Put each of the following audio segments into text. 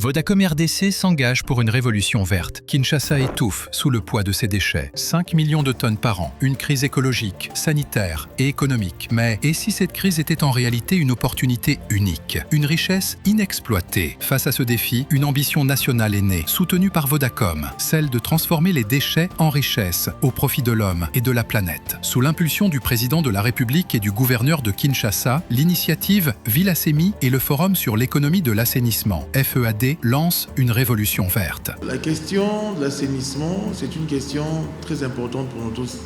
Vodacom RDC s'engage pour une révolution verte. Kinshasa étouffe sous le poids de ses déchets. 5 millions de tonnes par an. Une crise écologique, sanitaire et économique. Mais et si cette crise était en réalité une opportunité unique? Une richesse inexploitée. Face à ce défi, une ambition nationale est née, soutenue par Vodacom, celle de transformer les déchets en richesse, au profit de l'homme et de la planète. Sous l'impulsion du président de la République et du gouverneur de Kinshasa, l'initiative Villasemi et le Forum sur l'économie de l'assainissement, FEAD, lance une révolution verte. La question de l'assainissement, c'est une question très importante pour nous tous.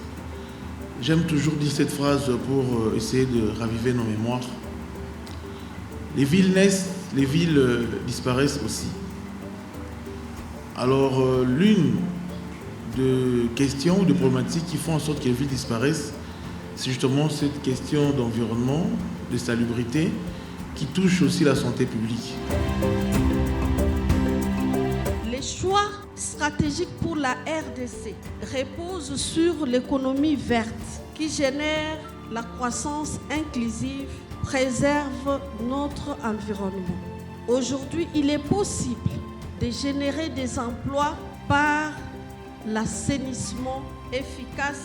J'aime toujours dire cette phrase pour essayer de raviver nos mémoires. Les villes naissent, les villes disparaissent aussi. Alors, l'une des questions ou des problématiques qui font en sorte que les villes disparaissent, c'est justement cette question d'environnement, de salubrité, qui touche aussi la santé publique. Les choix stratégiques pour la RDC reposent sur l'économie verte qui génère la croissance inclusive, préserve notre environnement. Aujourd'hui, il est possible de générer des emplois par l'assainissement efficace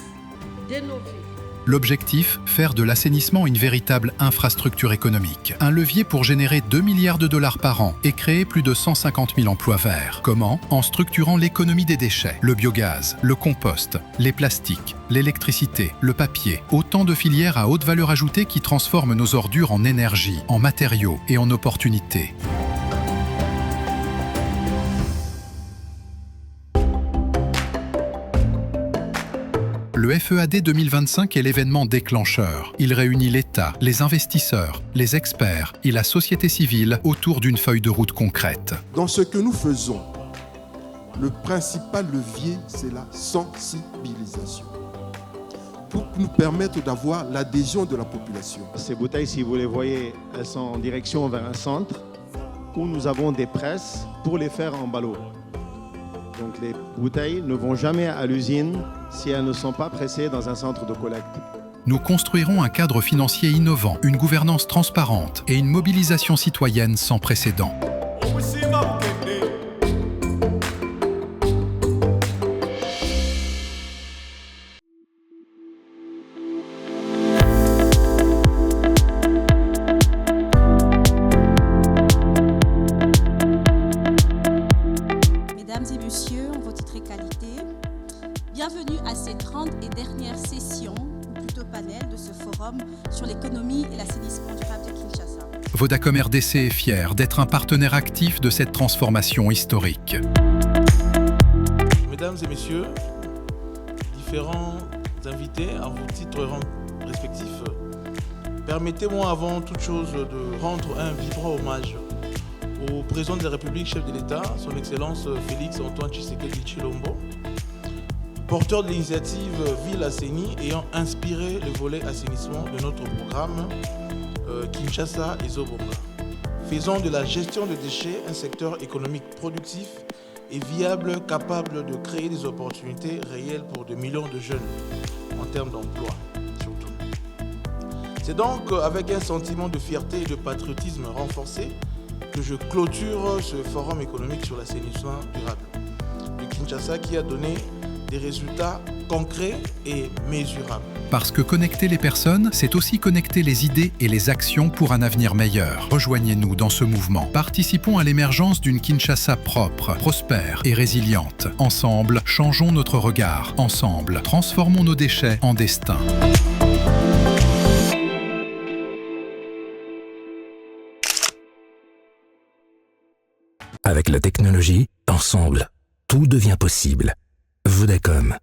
de nos villes. L'objectif, faire de l'assainissement une véritable infrastructure économique. Un levier pour générer 2 milliards de dollars par an et créer plus de 150 000 emplois verts. Comment? En structurant l'économie des déchets, le biogaz, le compost, les plastiques, l'électricité, le papier. Autant de filières à haute valeur ajoutée qui transforment nos ordures en énergie, en matériaux et en opportunités. Le FEAD 2025 est l'événement déclencheur. Il réunit l'État, les investisseurs, les experts et la société civile autour d'une feuille de route concrète. Dans ce que nous faisons, le principal levier, c'est la sensibilisation. Pour nous permettre d'avoir l'adhésion de la population. Ces bouteilles, si vous les voyez, elles sont en direction vers un centre où nous avons des presses pour les faire en ballot. Donc les bouteilles ne vont jamais à l'usine si elles ne sont pas pressées dans un centre de collecte. Nous construirons un cadre financier innovant, une gouvernance transparente et une mobilisation citoyenne sans précédent. Mesdames et messieurs, en votre titre et qualité, bienvenue à cette 30 et dernière session, ou plutôt panel, de ce forum sur l'économie et l'assainissement durable de Kinshasa. Vodacom RDC est fier d'être un partenaire actif de cette transformation historique. Mesdames et messieurs, différents invités à vos titres respectifs, permettez-moi avant toute chose de rendre un vibrant hommage au président de la République, chef de l'État, son Excellence Félix Antoine Tshisekedi Tshilombo, porteur de l'initiative Ville assainie ayant inspiré le volet assainissement de notre programme Kinshasa et Zobonga. Faisant de la gestion de déchets un secteur économique productif et viable, capable de créer des opportunités réelles pour de millions de jeunes en termes d'emploi surtout. C'est donc avec un sentiment de fierté et de patriotisme renforcé que je clôture ce forum économique sur l'assainissement durable de Kinshasa qui a donné des résultats concrets et mesurables. Parce que connecter les personnes, c'est aussi connecter les idées et les actions pour un avenir meilleur. Rejoignez-nous dans ce mouvement. Participons à l'émergence d'une Kinshasa propre, prospère et résiliente. Ensemble, changeons notre regard. Ensemble, transformons nos déchets en destin. Avec la technologie, ensemble, tout devient possible. Vodacom.